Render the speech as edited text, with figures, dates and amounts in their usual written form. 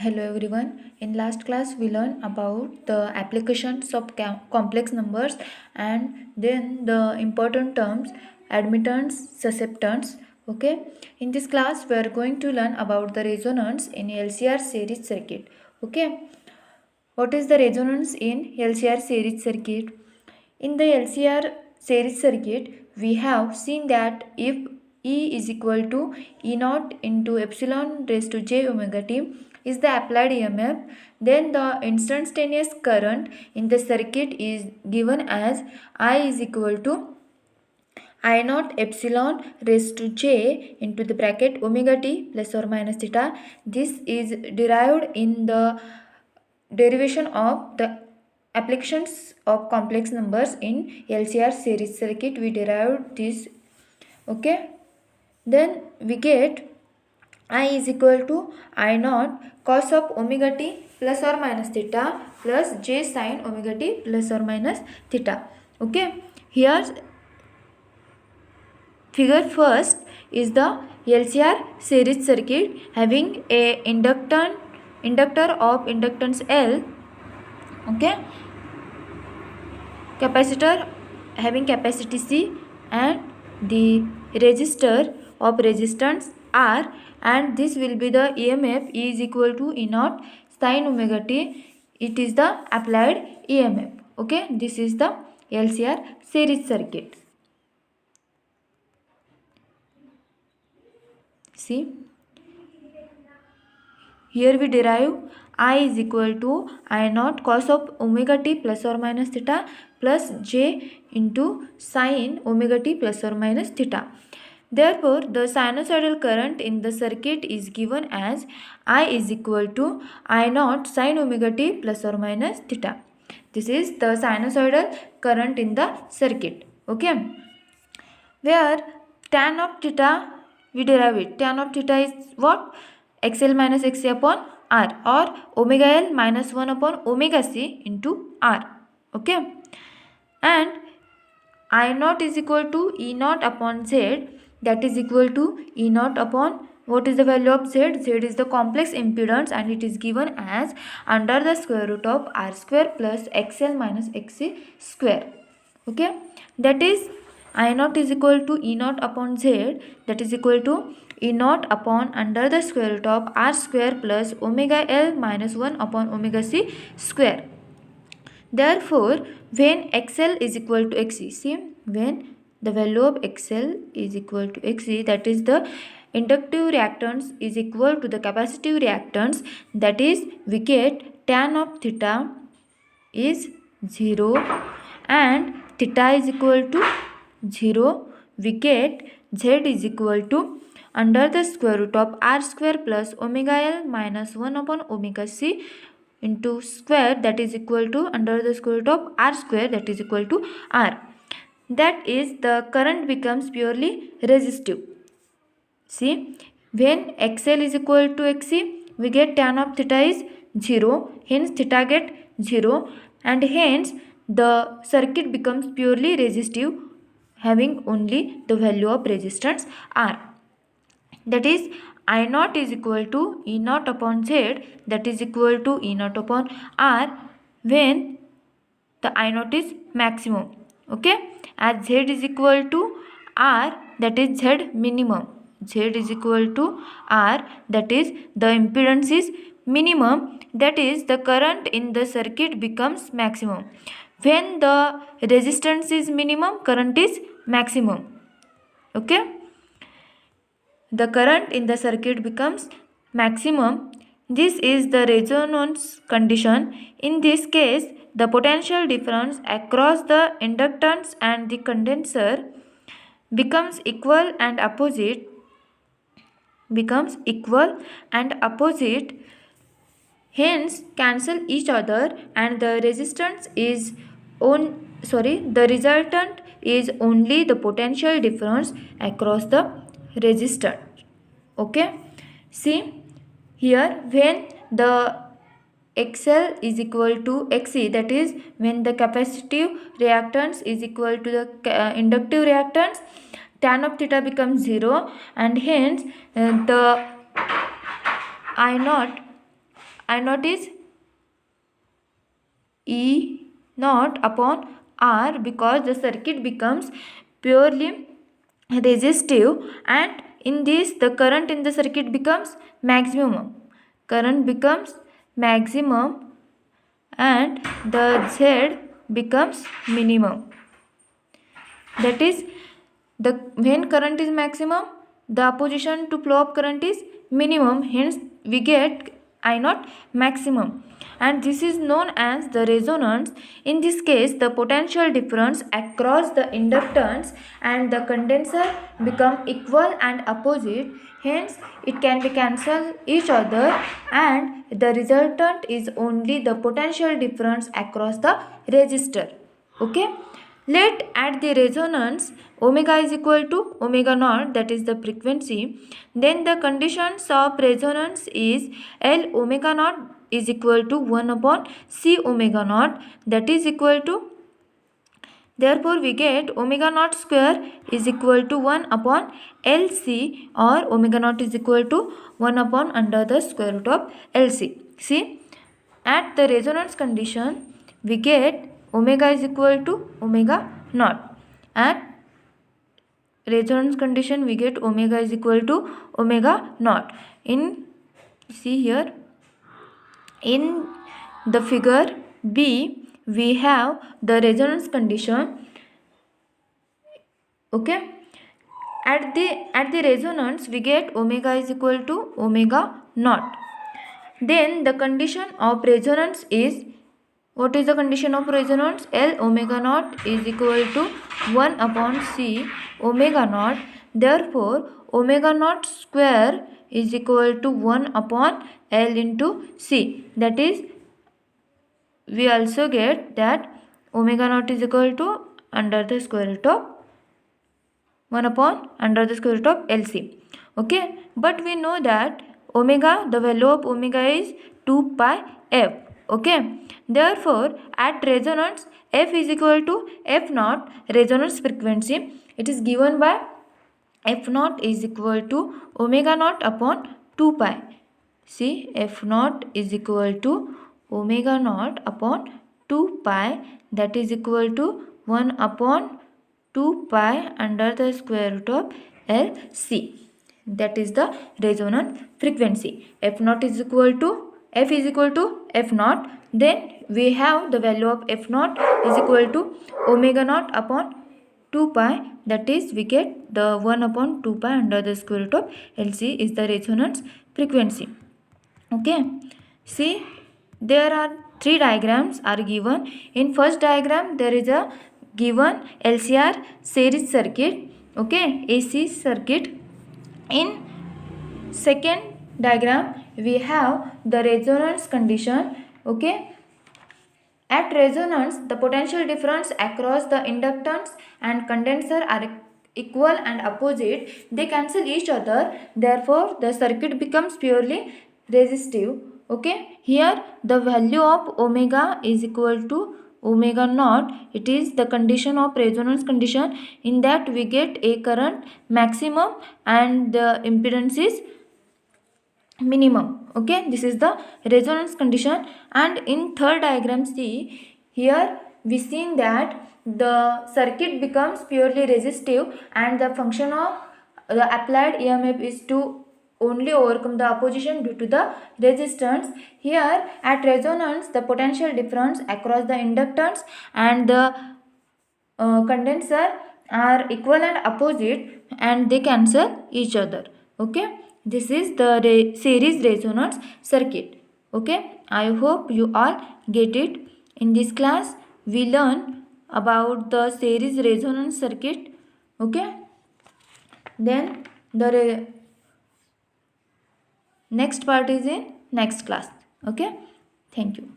Hello everyone. In last class we learned about the applications of complex numbers and then the important terms admittance, susceptance. Okay. In this class we are going to learn about the resonance in LCR series circuit. Okay. What is the resonance in LCR series circuit? In the LCR series circuit, we have seen that if E is equal to E naught into epsilon raised to j omega t is the applied EMF, then the instantaneous current in the circuit is given as I is equal to I naught epsilon raised to j into the bracket omega t plus or minus theta. This is derived in the derivation of the applications of complex numbers in LCR series circuit. We derived this. Okay. Then we get I is equal to I naught cos of omega t plus or minus theta plus j sin omega t plus or minus theta. Okay. Here figure first is the LCR series circuit having a inductor of inductance L. Okay. Capacitor having capacity C and the resistor of resistance R, and this will be the EMF E is equal to E naught sin omega t. It is the applied EMF. Okay, this is the LCR series circuit. See, here we derive I is equal to I naught cos of omega t plus or minus theta plus j into sin omega t plus or minus theta. Therefore, the sinusoidal current in the circuit is given as I is equal to I naught sin omega t plus or minus theta. This is the sinusoidal current in the circuit. Okay. Where tan of theta we derive it. Tan of theta is what? XL minus XC upon R, or omega L minus 1 upon omega C into R. Okay. And I naught is equal to E naught upon Z, that is equal to E naught upon, what is the value of Z? Z is the complex impedance and it is given as under the square root of R square plus XL minus XC square. Okay. That is I naught is equal to E naught upon Z, that is equal to E naught upon under the square root of R square plus omega L minus 1 upon omega C square. Therefore, when XL is equal to XC, see, when the value of XL is equal to XC, that is the inductive reactance is equal to the capacitive reactance, that is we get tan of theta is 0 and theta is equal to 0. We get Z is equal to under the square root of R square plus omega L minus 1 upon omega C into square, that is equal to under the square root of R square, that is equal to R. That is the current becomes purely resistive. See, when XL is equal to XC, we get tan of theta is 0, hence theta get 0, and hence the circuit becomes purely resistive having only the value of resistance R. That is I naught is equal to E naught upon Z, that is equal to E naught upon R when the I naught is maximum. Okay, as Z is equal to R, that is Z minimum. Z is equal to R, that is the impedance is minimum, that is the current in the circuit becomes maximum. When the resistance is minimum, current is maximum. Okay, the current in the circuit becomes maximum. This is the resonance condition. In this case, the potential difference across the inductance and the condenser becomes equal and opposite, hence cancel each other, and the resistance is the resultant is only the potential difference across the resistor. Okay, see here when the XL is equal to XC, that is when the capacitive reactance is equal to the inductive reactance, tan of theta becomes 0, and hence the I naught I naught is E naught upon R, because the circuit becomes purely resistive, and in this the current in the circuit becomes maximum. Current becomes maximum and the Z becomes minimum. That is, the when current is maximum, the opposition to flow of current is minimum, hence we get I naught maximum, and this is known as the resonance. In this case, the potential difference across the inductance and the condenser become equal and opposite, hence it can be cancel each other, and the resultant is only the potential difference across the resistor. Okay, let at the resonance omega is equal to omega naught, that is the frequency, then the conditions of resonance is L omega naught is equal to 1 upon C omega naught, that is equal to, therefore we get omega naught square is equal to 1 upon LC, or omega naught is equal to 1 upon under the square root of LC. See, at the resonance condition we get omega is equal to omega naught. At resonance condition we get omega is equal to omega naught. In, see here, in the figure B we have the resonance condition. Okay, at the resonance we get omega is equal to omega naught. Then the condition of resonance is, what is the condition of resonance? L omega naught is equal to 1 upon C omega naught. Therefore, omega naught square is equal to 1 upon L into C. That is, we also get that omega naught is equal to under the square root of 1 upon under the square root of LC. Okay, but we know that omega, the value of omega is 2 pi f. Okay, therefore at resonance f is equal to f naught, resonance frequency. It is given by f naught is equal to omega naught upon 2 pi. See, f naught is equal to omega naught upon 2 pi, that is equal to 1 upon 2 pi under the square root of LC. That is the resonance frequency. F naught is equal to, f is equal to f naught. Then we have the value of f naught is equal to omega naught upon 2 pi, that is we get the 1 upon 2 pi under the square root of LC is the resonance frequency. Okay, see, there are 3 diagrams are given. In first diagram there is a given LCR series circuit, okay, AC circuit. In second diagram we have the resonance condition. Okay, at resonance the potential difference across the inductance and condenser are equal and opposite, they cancel each other, therefore the circuit becomes purely resistive. Okay, here the value of omega is equal to omega naught, it is the condition of resonance condition. In that we get a current maximum and the impedance is minimum. Okay, this is the resonance condition. And in third diagram, see, here we seen that the circuit becomes purely resistive and the function of the applied EMF is to only overcome the opposition due to the resistance. Here at resonance the potential difference across the inductance and the condenser are equal and opposite and they cancel each other. Okay, this is the series resonance circuit. Okay, I hope you all get it. In this class we learn about the series resonance circuit. Okay, then the next part is in next class. Okay, thank you.